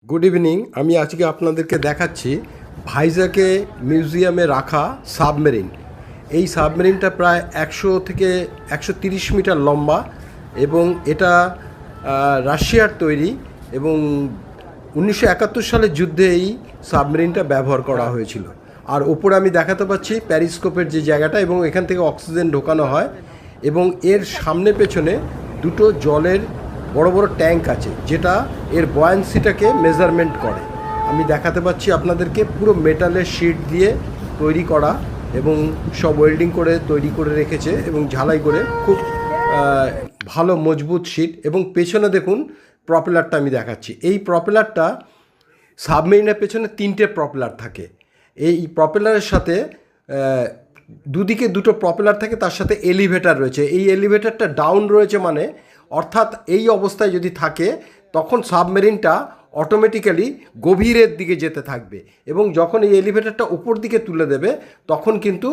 Good evening. আমি আজকে আপনাদেরকে দেখাচ্ছি ভাইজ্যাকে মিউজিয়ামে রাখা সাবমেরিন। এই সাবমেরিনটা প্রায় 100 থেকে 130 মিটার লম্বা এবং এটা রাশিয়ার তৈরি এবং 1971 সালের যুদ্ধে এই সাবমেরিনটা ব্যবহার করা হয়েছিল। আর ওপরে আমি দেখাতে পাচ্ছি প্যারিস্কোপের যে জায়গাটা, এবং এখান থেকে অক্সিজেন ঢোকানো হয় এবং এর সামনে পেছনে দুটো জলের বড় বড় ট্যাঙ্ক আছে, যেটা এর বয়ান্সিটাকে মেজারমেন্ট করে। আমি দেখাতে পাচ্ছি আপনাদেরকে, পুরো মেটালের শিট দিয়ে তৈরি করা এবং সব ওয়েল্ডিং করে তৈরি করে রেখেছে এবং ঝালাই করে খুব ভালো মজবুত শিট। এবং পেছনে দেখুন প্রপেলারটা আমি দেখাচ্ছি। এই প্রপেলারটা সাবমেরিনের পেছনে 3টে প্রপেলার থাকে। এই প্রপেলারের সাথে দুদিকে দুটো প্রপেলার থাকে, তার সাথে এলিভেটর রয়েছে। এই এলিভেটরটা ডাউন রয়েছে, মানে অর্থাৎ এই অবস্থায় যদি থাকে তখন সাবমেরিনটা অটোমেটিক্যালি গভীরের দিকে যেতে থাকবে, এবং যখন এই এলিভেটরটা উপর দিকে তুলে দেবে তখন কিন্তু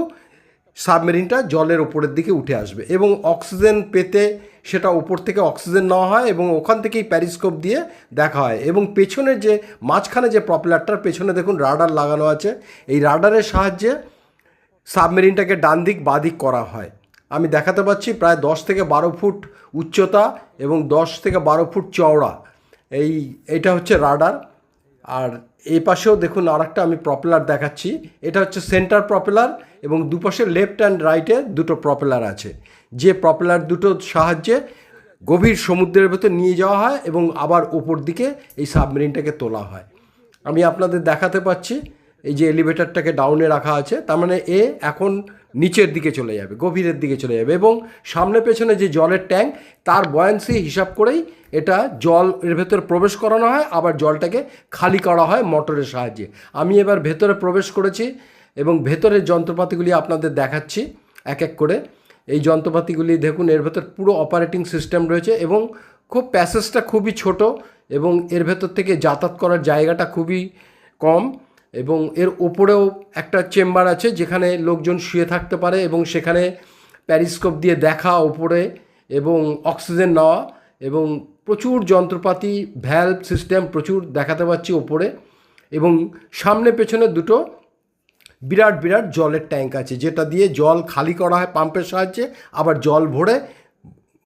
সাবমেরিনটা জলের ওপরের দিকে উঠে আসবে এবং অক্সিজেন পেতে সেটা উপর থেকে অক্সিজেন নেওয়া হয় এবং ওখান থেকেই প্যারিস্কোপ দিয়ে দেখা হয়। এবং পেছনের যে মাঝখানে যে প্রপেলারটার পেছনে দেখুন রাডার লাগানো আছে। এই রাডারের সাহায্যে সাবমেরিনটাকে ডান দিক বাঁ দিক করা হয়। আমি দেখাতে পাচ্ছি প্রায় 10 থেকে 12 ফুট উচ্চতা এবং 10 থেকে 12 ফুট চওড়া। এইটা হচ্ছে রাডার। আর এই পাশেও দেখুন আরেকটা আমি প্রপেলার দেখাচ্ছি। এটা হচ্ছে সেন্টার প্রপেলার এবং দুপাশে লেফট অ্যান্ড রাইটে দুটো প্রপেলার আছে, যে প্রপেলার দুটোর সাহায্যে গভীর সমুদ্রের ভেতর নিয়ে যাওয়া হয় এবং আবার ওপর দিকে এই সাবমেরিনটাকে তোলা হয়। আমি আপনাদের দেখাতে পাচ্ছি এই যে এলিভেটরটাকে ডাউনে রাখা আছে, তার মানে এ এখন নিচের দিকে চলে যাবে, গভীরের দিকে চলে যাবে। এবং সামনে পেছনে যে জলের ট্যাঙ্ক, তার বয়ান্সি হিসাব করেই এটা জল এর ভেতরে প্রবেশ করানো হয়, আবার জলটাকে খালি করা হয় মোটরের সাহায্যে। আমি এবার ভেতরে প্রবেশ করেছি এবং ভেতরের যন্ত্রপাতিগুলি আপনাদের দেখাচ্ছি এক এক করে। এই যন্ত্রপাতিগুলি দেখুন, এর ভেতর পুরো অপারেটিং সিস্টেম রয়েছে এবং খুব প্যাসেজটা খুবই ছোট এবং এর ভেতর থেকে যাতায়াত করার জায়গাটা খুবই কম। এবং এর ওপরেও একটা চেম্বার আছে যেখানে লোকজন শুয়ে থাকতে পারে এবং সেখানে প্যারিস্কোপ দিয়ে দেখা ওপরে এবং অক্সিজেন নেওয়া এবং প্রচুর যন্ত্রপাতি, ভ্যালভ সিস্টেম প্রচুর দেখাতে পাচ্ছি ওপরে। এবং সামনে পেছনে দুটো বিরাট বিরাট জলের ট্যাঙ্ক আছে, যেটা দিয়ে জল খালি করা হয় পাম্পের সাহায্যে, আবার জল ভরে